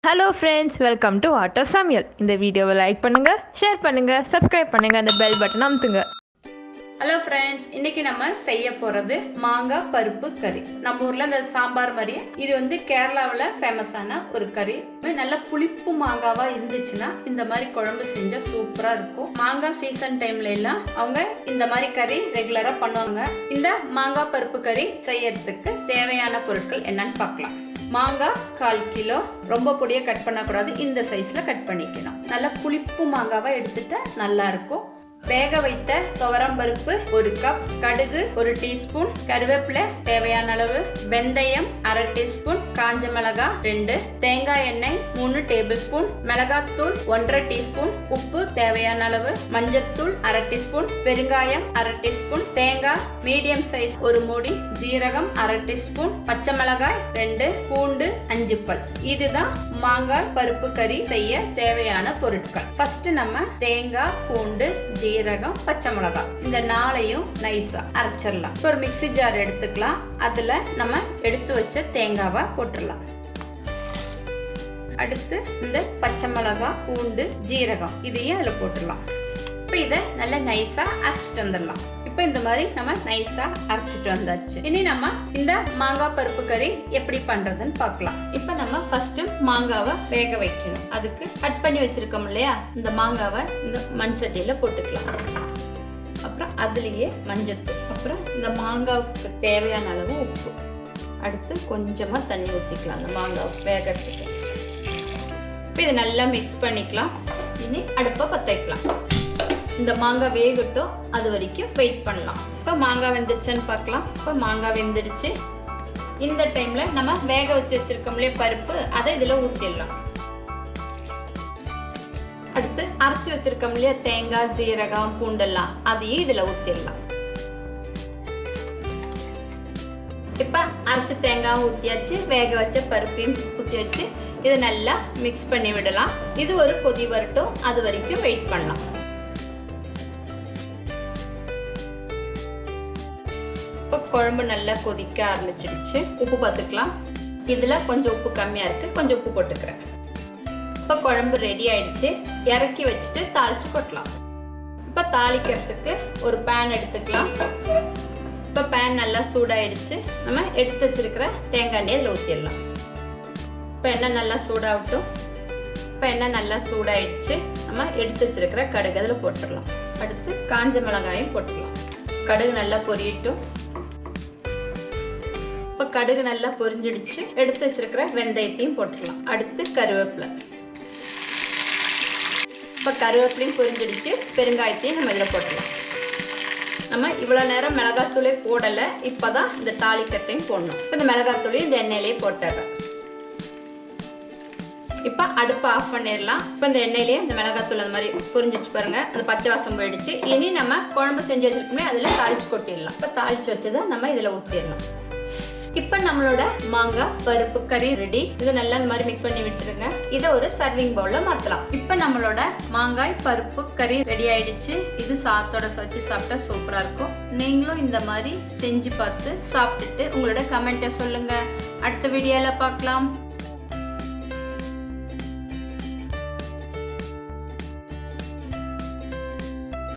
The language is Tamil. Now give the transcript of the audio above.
Hello friends, welcome to Art of Samayal. இந்த வீடியோவை லைக் பண்ணுங்க, ஷேர் பண்ணுங்க, சப்ஸ்கிரைப் பண்ணுங்க, அந்த பெல் பட்டன் அமுத்துங்க. ஹலோ ஃப்ரெண்ட்ஸ், இன்னைக்கு நம்ம செய்ய போகிறது மாங்காய் பருப்பு கறி. நம்ம ஊரில் இந்த சாம்பார் மாதிரியே இது வந்து கேரளாவில் ஃபேமஸான ஒரு கறி. நல்ல புளிப்பு மாங்காவாக இருந்துச்சுன்னா இந்த மாதிரி குழம்பு செஞ்சால் சூப்பராக இருக்கும். மாங்காய் சீசன் டைம்ல எல்லாம் அவங்க இந்த மாதிரி கறி ரெகுலராக பண்ணுவாங்க. இந்த மாங்காய் பருப்பு கறி செய்யறதுக்கு தேவையான பொருட்கள் என்னன்னு பார்க்கலாம். மாங்காய் 1/4 கிலோ, ரொம்ப பொடியாக கட் பண்ணக்கூடாது, இந்த சைஸில் கட் பண்ணிக்கணும். நல்லா புளிப்பு மாங்காவை எடுத்துட்டா நல்லா இருக்கும். வேக வைத்த துவரம்பருப்பு 1 கப், கடுகு 1 டீஸ்பூன், கருவேப்பிலை தேவையான அளவு, வெந்தயம் 1/2 டீஸ்பூன், காஞ்ச மிளகாய் 2, தேங்காய் எண்ணெய் 3 டேபிள் ஸ்பூன், மிளகாத்தூள் 1/2 டீஸ்பூன், உப்பு தேவையான அளவு, மஞ்சத்தூள் 1/2 டீஸ்பூன், பெருங்காயம் 1/2 டீஸ்பூன், தேங்காய் மீடியம் சைஸ் 1 மூடி, ஜீரகம் 1/2 டீஸ்பூன், பச்சை மிளகாய் 2, பூண்டு 5 பல். இதுதான் மாங்காய் பருப்பு கறி செய்ய தேவையான பொருட்கள். ஃபர்ஸ்ட் நம்ம தேங்காய், பூண்டு, ஜீரகம், பச்சை மிளகாய் இந்த 4ஐயும் நைஸா அரைச்சிடலாம். ஒரு மிக்ஸி ஜார் எடுத்துக்கலாம். அதுல நம்ம எடுத்து வச்ச தேங்காவை போட்டுடலாம். அடுத்து இந்த பச்சை மிளகாய், பூண்டு, ஜீரகம் இதையும் அதுல போட்டுடலாம். இப்போ இதை நல்லா நைஸா அரைச்சிட்டு வந்துடலாம். இப்போ இந்த மாதிரி நம்ம நைஸா அரைச்சிட்டு வந்தாச்சு. இனி நம்ம இந்த மாங்காய் பருப்பு கறி எப்படி பண்றதுன்னு பார்க்கலாம். இப்போ நம்ம ஃபர்ஸ்ட் மாங்காவை வேக வைக்கணும். அதுக்கு கட் பண்ணி வச்சிருக்கோம் இல்லையா, இந்த மாங்காவை இந்த மண் சட்டியில போட்டுக்கலாம். அப்புறம் அதுலயே மஞ்சத்தூள், அப்புறம் இந்த மாங்காவுக்கு தேவையான அளவு உப்பு, அடுத்து கொஞ்சமா தண்ணி ஊற்றிக்கலாம் அந்த மாங்காய் வேகிறதுக்கு. இப்போ இதை நல்லா மிக்ஸ் பண்ணிக்கலாம். இனி அடுப்பை பற்ற வைக்கலாம். இந்த மாங்காய் வேகட்டும், அது வரைக்கும் வெயிட் பண்ணலாம். இப்போ மாங்காய் வெந்துருச்சுன்னு பார்க்கலாம். இப்போ மாங்காய் வெந்துடுச்சு. இந்த டைம்ல நம்ம வேக வச்சிருக்கோம்லே பருப்பு, அதை இதுல ஊற்றிடலாம். அடுத்து அரைச்சி வச்சிருக்கோம்லையே தேங்காய், ஜீரகம், பூண்டெல்லாம் அதையும் இதுல ஊற்றிடலாம். இப்ப அரைச்ச தேங்காய் ஊற்றியாச்சு, வேக வச்ச பருப்பையும் ஊற்றி வச்சு இதை நல்லா மிக்ஸ் பண்ணி விடலாம். இது ஒரு கொதி வரட்டும், அது வரைக்கும் வெயிட் பண்ணலாம். இப்போ குழம்பு நல்லா கொதிக்க ஆரம்பிச்சிடுச்சு. உப்பு பார்த்துக்கலாம். இதுல கொஞ்சம் உப்பு கம்மியா இருக்கு, கொஞ்சம் உப்பு போட்டுக்கிறேன். இப்போ குழம்பு ரெடி ஆயிடுச்சு. இறக்கி வச்சுட்டு தாளிச்சு கொட்டலாம். இப்போ தாளிக்கிறதுக்கு ஒரு பேன் எடுத்துக்கலாம். இப்போ பேன் நல்லா சூடாயிடுச்சு. நம்ம எடுத்து வச்சிருக்கிற தேங்காய் எண்ணெய் இதில் ஊற்றிடலாம். இப்போ எண்ணெய் நல்லா சூடாகட்டும். இப்போ எண்ணெய் நல்லா சூடாயிடுச்சு. நம்ம எடுத்து வச்சிருக்கிற கடுகு அதில் போட்டுடலாம். அடுத்து காஞ்ச மிளகாயும் போட்டுடலாம். கடுகு நல்லா பொரியட்டும். இப்போ கடுகு நல்லா பொரிஞ்சிடுச்சு. எடுத்து வச்சிருக்கிற வெந்தயத்தையும் போட்டுடலாம். அடுத்து கருவேப்பிலை. இப்போ கருவேப்பிலையும் பொரிஞ்சிடுச்சு. பெருங்காயத்தையும் நம்ம இதில் போட்டுடலாம். நம்ம இவ்வளோ நேரம் மிளகாத்தூளே போடலை, இப்போதான் இந்த தாளிக்கட்டையும் போடணும். இப்போ இந்த மிளகாத்தூளையும் இந்த எண்ணெயிலேயே போட்டுடுறேன். இப்போ அடுப்பை ஆஃப் பண்ணிடலாம். இப்போ இந்த எண்ணெயிலேயே இந்த மிளகாத்தூள் அந்த மாதிரி பொரிஞ்சிச்சு பாருங்க, அந்த பச்சை வாசம் போயிடுச்சு. இனி நம்ம குழம்பு செஞ்சு வச்சிருக்கோமே அதில் தாளிச்சு கொட்டிடலாம். இப்போ தாளிச்சு வச்சதை நம்ம இதில் ஊற்றிடலாம். இப்போ நம்மளோட மாங்காய் பருப்பு கறி ரெடி. இதை நல்லா இந்த மாதிரி மிக்ஸ் பண்ணி விட்டுருங்க. இதை ஒரு சர்விங் பவுல்ல மாற்றலாம். இப்போ நம்மளோட மாங்காய் பருப்பு கறி ரெடி ஆயிடுச்சு. இது சாத்தோட வச்சு சாப்பிட்டா சூப்பராக இருக்கும். நீங்களும் இந்த மாதிரி செஞ்சு பார்த்து சாப்பிட்டுட்டு உங்களோட கமெண்ட்டை சொல்லுங்க. அடுத்த வீடியோவில் பார்க்கலாம்.